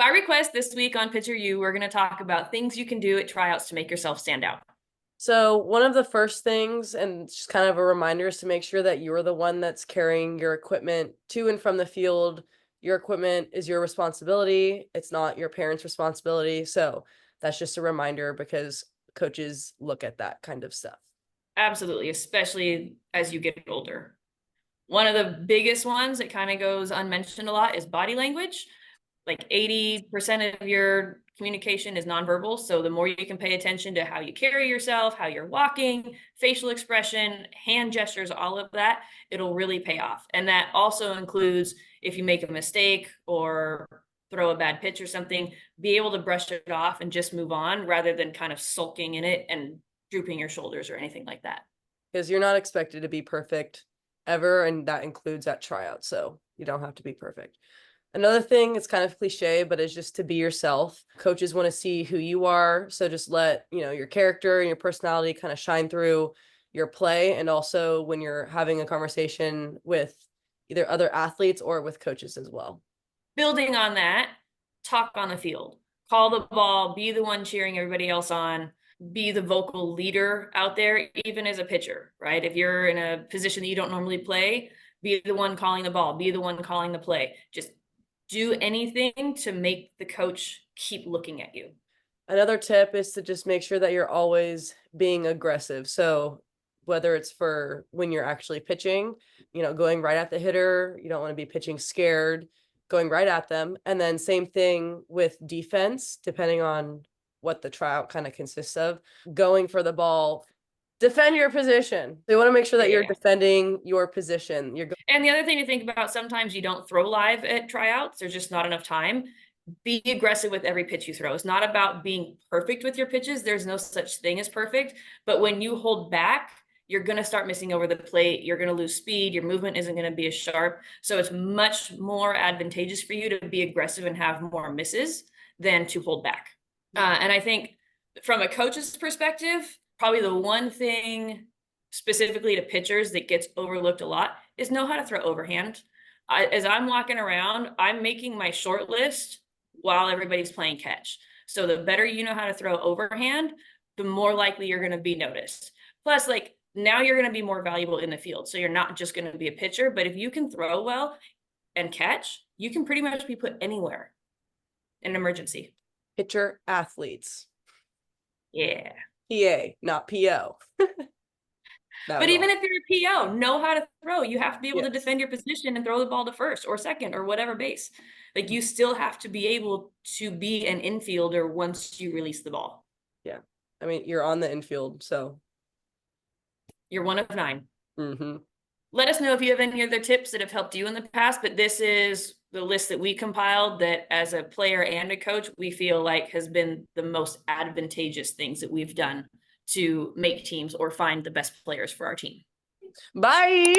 By request this week on Pitcher U, we're going to talk about things you can do at tryouts to make yourself stand out. So one of the first things, and just kind of a reminder, is to make sure that you're the one that's carrying your equipment to and from the field. Your equipment is your responsibility. It's not your parents' responsibility. So that's just a reminder because coaches look at that kind of stuff. Absolutely, especially as you get older. One of the biggest ones that kind of goes unmentioned a lot is body language. Like 80% of your communication is nonverbal. So the more you can pay attention to how you carry yourself, how you're walking, facial expression, hand gestures, all of that, it'll really pay off. And that also includes if you make a mistake or throw a bad pitch or something, be able to brush it off and just move on rather than kind of sulking in it and drooping your shoulders or anything like that. Because you're not expected to be perfect ever, and that includes at tryouts. So you don't have to be perfect. Another thing, it's kind of cliche, but it's just to be yourself. Coaches want to see who you are. So just let, your character and your personality kind of shine through your play. And also when you're having a conversation with either other athletes or with coaches as well. Building on that, talk on the field, call the ball, be the one cheering everybody else on, be the vocal leader out there, even as a pitcher, right? If you're in a position that you don't normally play, be the one calling the ball, be the one calling the play. Just do anything to make the coach keep looking at you. Another tip is to just make sure that you're always being aggressive. So whether it's for when you're actually pitching, going right at the hitter, you don't want to be pitching scared, going right at them. And then same thing with defense, depending on what the tryout kind of consists of, going for the ball. Defend your position. They want to make sure that you're defending your position. And the other thing to think about, sometimes you don't throw live at tryouts. There's just not enough time. Be aggressive with every pitch you throw. It's not about being perfect with your pitches. There's no such thing as perfect. But when you hold back, you're going to start missing over the plate. You're going to lose speed. Your movement isn't going to be as sharp. So it's much more advantageous for you to be aggressive and have more misses than to hold back. And I think from a coach's perspective, probably the one thing specifically to pitchers that gets overlooked a lot is know how to throw overhand. As I'm walking around, I'm making my short list while everybody's playing catch. So the better you know how to throw overhand, the more likely you're going to be noticed. Plus, like, now you're going to be more valuable in the field. So you're not just going to be a pitcher, but if you can throw well and catch, you can pretty much be put anywhere in an emergency. Pitcher athletes. Yeah. PA, not PO. But even if you're a PO, know how to throw. You have to be able to defend your position and throw the ball to first or second or whatever base. Like, you still have to be able to be an infielder once you release the ball. Yeah. I mean, you're on the infield, so. You're one of 9. Mm-hmm. Let us know if you have any other tips that have helped you in the past, but this is the list that we compiled that as a player and a coach, we feel like has been the most advantageous things that we've done to make teams or find the best players for our team. Bye.